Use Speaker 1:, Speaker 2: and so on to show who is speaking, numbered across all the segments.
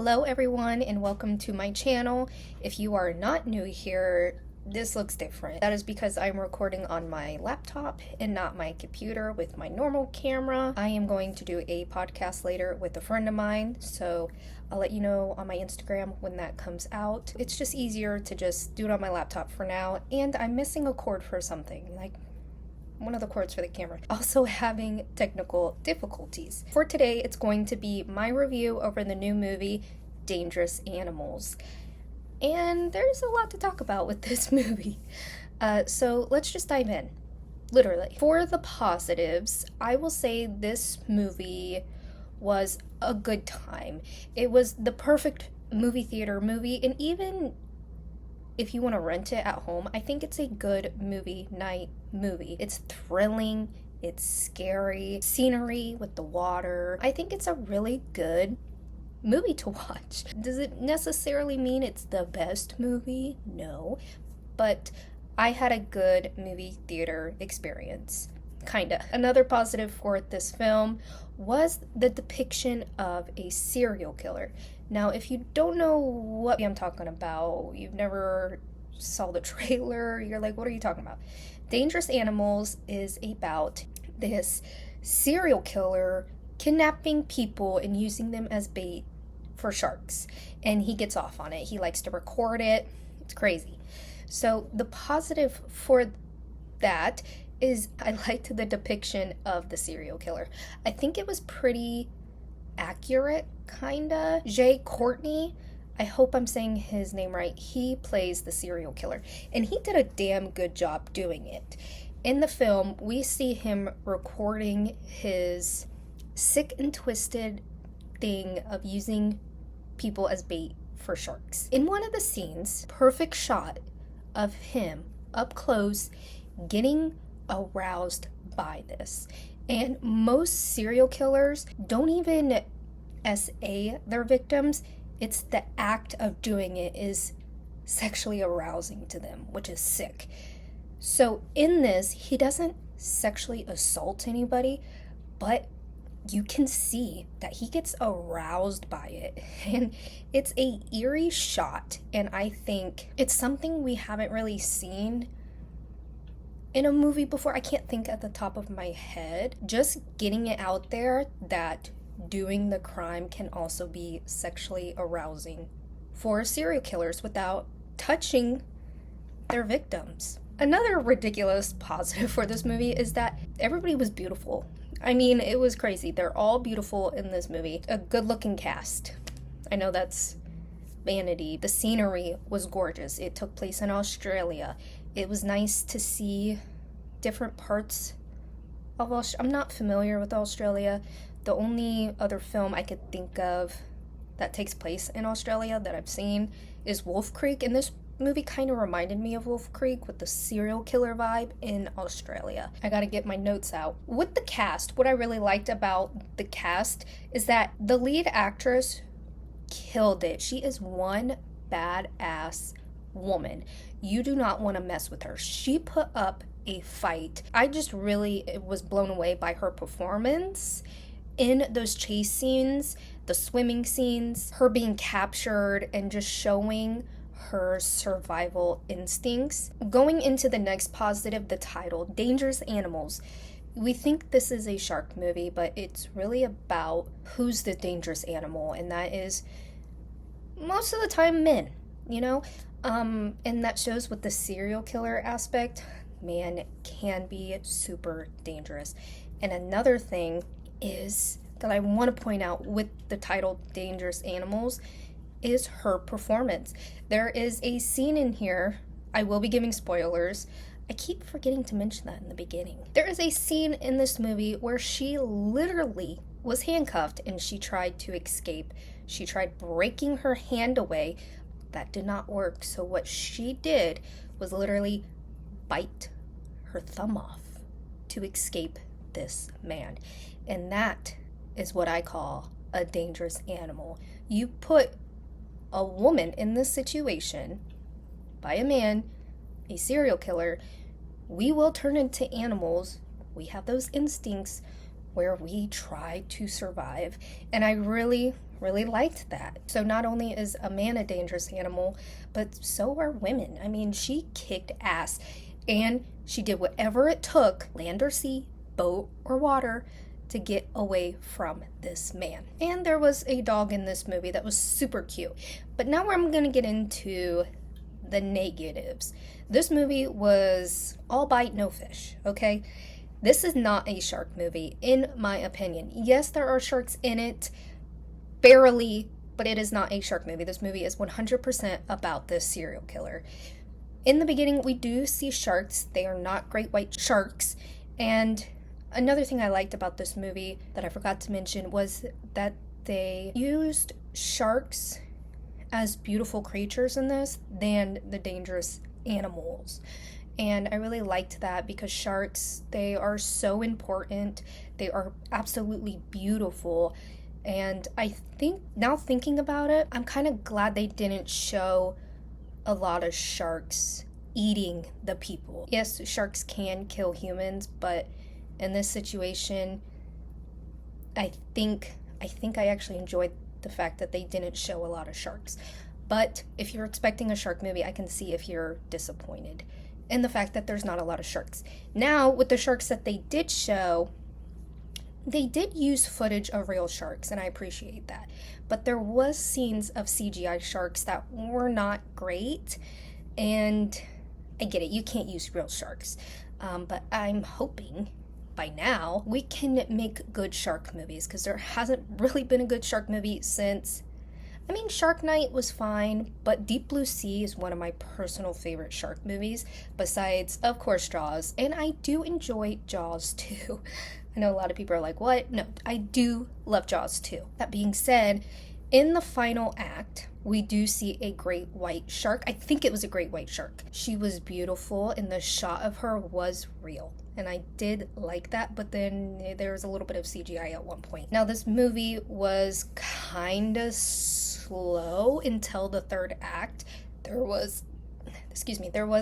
Speaker 1: Hello everyone and welcome to my channel. If you are not new here, this looks different. That is because I'm recording on my laptop and not my computer with my normal camera. I am going to do a podcast later with a friend of mine, so I'll let you know on my Instagram when that comes out. It's just easier to just do it on my laptop for now, and I'm missing a cord for something, like one of the cords for the camera. Also having technical difficulties. For today, it's going to be my review over the new movie, Dangerous Animals. And there's a lot to talk about with this movie. So let's just dive in. Literally. For the positives, I will say this movie was a good time. It was the perfect movie theater movie, and even if you want to rent it at home, I think it's a good movie night movie. It's thrilling, it's scary, scenery with the water. I think it's a really good movie to watch. Does it necessarily mean it's the best movie? No, but I had a good movie theater experience. Kinda. Another positive for this film was the depiction of a serial killer. Now, if you don't know what I'm talking about, you've never saw the trailer, you're like, what are you talking about? Dangerous Animals is about this serial killer kidnapping people and using them as bait for sharks. And he gets off on it. He likes to record it. It's crazy. So the positive for that is I liked the depiction of the serial killer. I think it was pretty accurate, kinda. Jay Courtney, I hope I'm saying his name right, he plays the serial killer, and he did a damn good job doing it. In the film, we see him recording his sick and twisted thing of using people as bait for sharks. In one of the scenes, perfect shot of him up close getting aroused by this. And most serial killers don't even SA their victims. It's the act of doing it is sexually arousing to them, which is sick. So in this, he doesn't sexually assault anybody, but you can see that he gets aroused by it. And it's a eerie shot, and I think it's something we haven't really seen in a movie before. I can't think at the top of my head. Just getting it out there that doing the crime can also be sexually arousing for serial killers without touching their victims. Another ridiculous positive for this movie is that everybody was beautiful. I mean, it was crazy. They're all beautiful in this movie. A good-looking cast. I know that's vanity. The scenery was gorgeous. It took place in Australia. It was nice to see different parts of Australia. I'm not familiar with Australia. The only other film I could think of that takes place in Australia that I've seen is Wolf Creek, and this movie kind of reminded me of Wolf Creek with the serial killer vibe in Australia. I gotta get my notes out. With the cast, what I really liked about the cast is that the lead actress killed it. She is one badass woman. You do not want to mess with her. She put up a fight. I just really was blown away by her performance in those chase scenes, the swimming scenes, her being captured and just showing her survival instincts. Going into the next positive, the title, Dangerous Animals. We think this is a shark movie, but it's really about who's the dangerous animal, and that is most of the time men, you know? And that shows with the serial killer aspect, man can be super dangerous. And another thing is that I want to point out with the title Dangerous Animals is her performance. There is a scene in here, I will be giving spoilers, I keep forgetting to mention that in the beginning. There is a scene in this movie where she literally was handcuffed and she tried to escape. She tried breaking her hand away. That did not work. So what she did was literally bite her thumb off to escape this man. And that is what I call a dangerous animal. You put a woman in this situation by a man, a serial killer, we will turn into animals. We have those instincts. where we try to survive. And I really, really liked that. So not only is a man a dangerous animal, but so are women. I mean, she kicked ass and she did whatever it took, land or sea, boat or water, to get away from this man. And there was a dog in this movie that was super cute. But now I'm gonna get into the negatives. This movie was all bite, no fish, okay? This is not a shark movie, in my opinion. Yes, there are sharks in it, barely, but it is not a shark movie. This movie is 100% about this serial killer. In the beginning, we do see sharks. They are not great white sharks. And another thing I liked about this movie that I forgot to mention was that they used sharks as beautiful creatures in this than the dangerous animals. And I really liked that because sharks, they are so important. They are absolutely beautiful. And I think, now thinking about it, I'm kind of glad they didn't show a lot of sharks eating the people. Yes, sharks can kill humans, but in this situation, I think I actually enjoyed the fact that they didn't show a lot of sharks. But if you're expecting a shark movie, I can see if you're disappointed in the fact that there's not a lot of sharks. Now, with the sharks that they did show, they did use footage of real sharks, and I appreciate that. But there was scenes of CGI sharks that were not great, and I get it, you can't use real sharks. But I'm hoping by now we can make good shark movies, because there hasn't really been a good shark movie since, I mean, Shark Night was fine, but Deep Blue Sea is one of my personal favorite shark movies, besides, of course, Jaws. And I do enjoy Jaws too. I know a lot of people are like, what? No, I do love Jaws too. That being said, in the final act, we do see a great white shark. I think it was a great white shark. She was beautiful, and the shot of her was real. And I did like that, but then there was a little bit of CGI at one point. Now, this movie was kind of slow until the third act. There was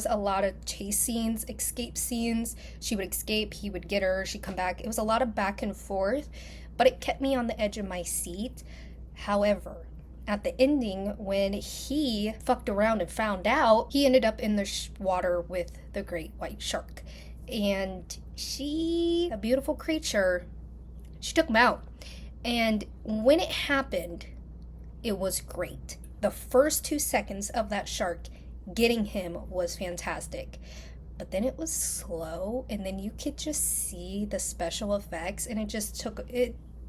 Speaker 1: a lot of chase scenes, escape scenes. She would escape, he would get her, she'd come back. It was a lot of back and forth, but it kept me on the edge of my seat. However, at the ending, when he fucked around and found out, he ended up in the water with the great white shark. And she, a beautiful creature, she took him out. And when it happened, it was great. The first 2 seconds of that shark getting him was fantastic. But then it was slow, and then you could just see the special effects, and it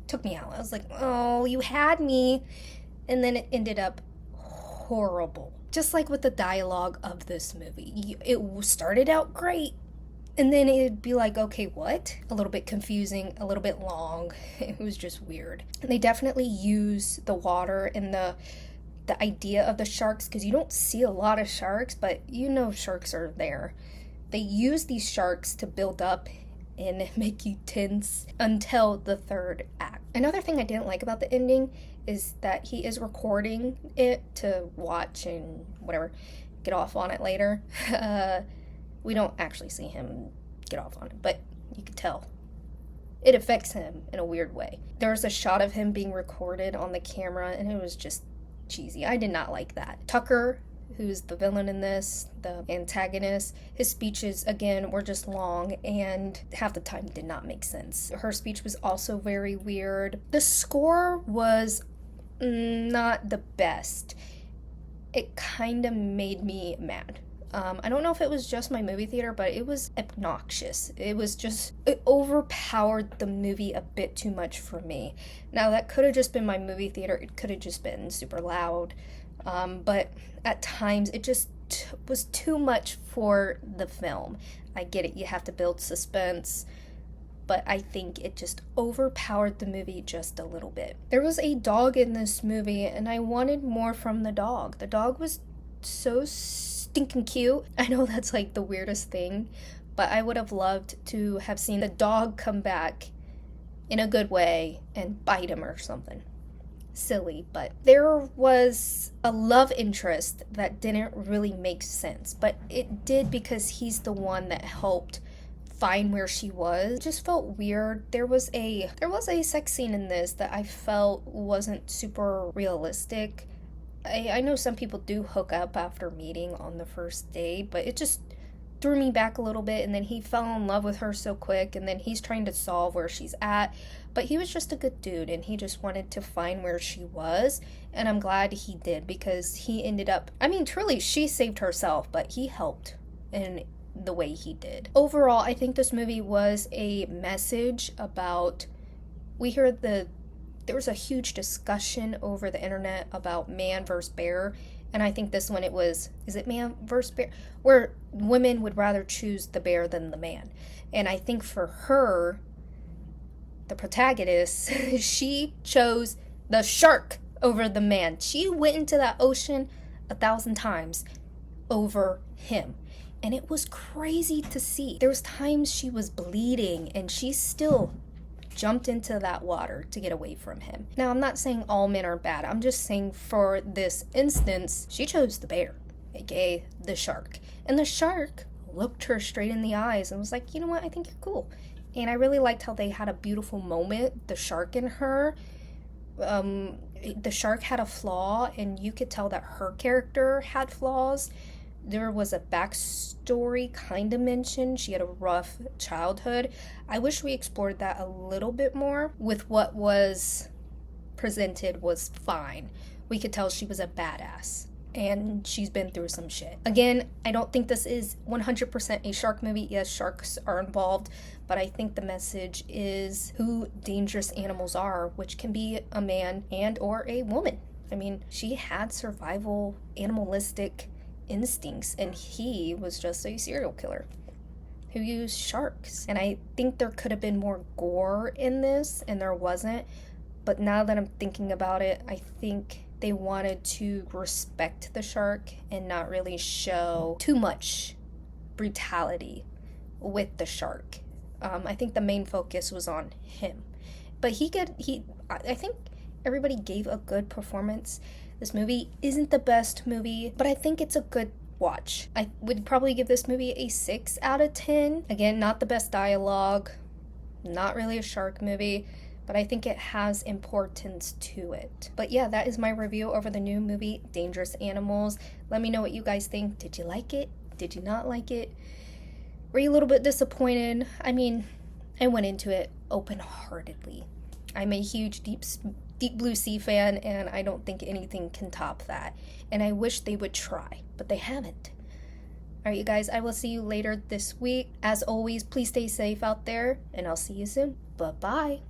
Speaker 1: took me out. I was like, oh, you had me. And then it ended up horrible. Just like with the dialogue of this movie. It started out great, and then it'd be like, okay, what? A little bit confusing, a little bit long. It was just weird. And they definitely use the water and the idea of the sharks, because you don't see a lot of sharks, but you know sharks are there. They use these sharks to build up and make you tense until the third act. Another thing I didn't like about the ending is that he is recording it to watch and whatever, get off on it later. We don't actually see him get off on it, but you can tell. It affects him in a weird way. There's a shot of him being recorded on the camera, and it was just cheesy. I did not like that. Tucker, who's the villain in this, the antagonist, his speeches, again, were just long, and half the time did not make sense. Her speech was also very weird. The score was not the best. It kind of made me mad. I don't know if it was just my movie theater, but it was obnoxious. It overpowered the movie a bit too much for me. Now, that could have just been my movie theater. It could have just been super loud. But at times, it just was too much for the film. I get it. You have to build suspense. But I think it just overpowered the movie just a little bit. There was a dog in this movie, and I wanted more from the dog. The dog was so stinking cute. I know that's like the weirdest thing, but I would have loved to have seen the dog come back in a good way and bite him or something. Silly, but there was a love interest that didn't really make sense, but it did because he's the one that helped find where she was. It just felt weird. There was a sex scene in this that I felt wasn't super realistic. I know some people do hook up after meeting on the first date, but it just threw me back a little bit. And then he fell in love with her so quick, and then he's trying to solve where she's at, but he was just a good dude and he just wanted to find where she was. And I'm glad he did, because he ended up, I mean, truly, she saved herself, but he helped in the way he did. Overall, I think this movie was a message about, there was a huge discussion over the internet about man versus bear, and I think this one is it man versus bear? Where women would rather choose the bear than the man. And I think for her, the protagonist, she chose the shark over the man. She went into that ocean 1,000 times over him. And it was crazy to see. There was times she was bleeding and she still jumped into that water to get away from him. Now, I'm not saying all men are bad. I'm just saying for this instance, she chose the bear, aka the shark. And the shark looked her straight in the eyes and was like, you know what, I think you're cool. And I really liked how they had a beautiful moment, the shark and her. The shark had a flaw, and you could tell that her character had flaws. There was a backstory kind of mentioned. She had a rough childhood. I wish we explored that a little bit more. With what was presented was fine. We could tell she was a badass and she's been through some shit. Again, I don't think this is 100% a shark movie. Yes, sharks are involved, but I think the message is who dangerous animals are, which can be a man and or a woman. I mean, she had survival, animalistic instincts, and he was just a serial killer who used sharks. And I think there could have been more gore in this, and there wasn't. But now that I'm thinking about it, I think they wanted to respect the shark and not really show too much brutality with the shark. I think the main focus was on him, but I think everybody gave a good performance. This movie isn't the best movie, but I think it's a good watch. I would probably give this movie a 6 out of 10. Again, not the best dialogue, not really a shark movie, but I think it has importance to it. But yeah, that is my review over the new movie, Dangerous Animals. Let me know what you guys think. Did you like it? Did you not like it? Were you a little bit disappointed? I mean, I went into it open-heartedly. I'm a huge Deep Blue Sea fan, and I don't think anything can top that. And I wish they would try, but they haven't. Alright, you guys, I will see you later this week. As always, please stay safe out there, and I'll see you soon. Bye-bye.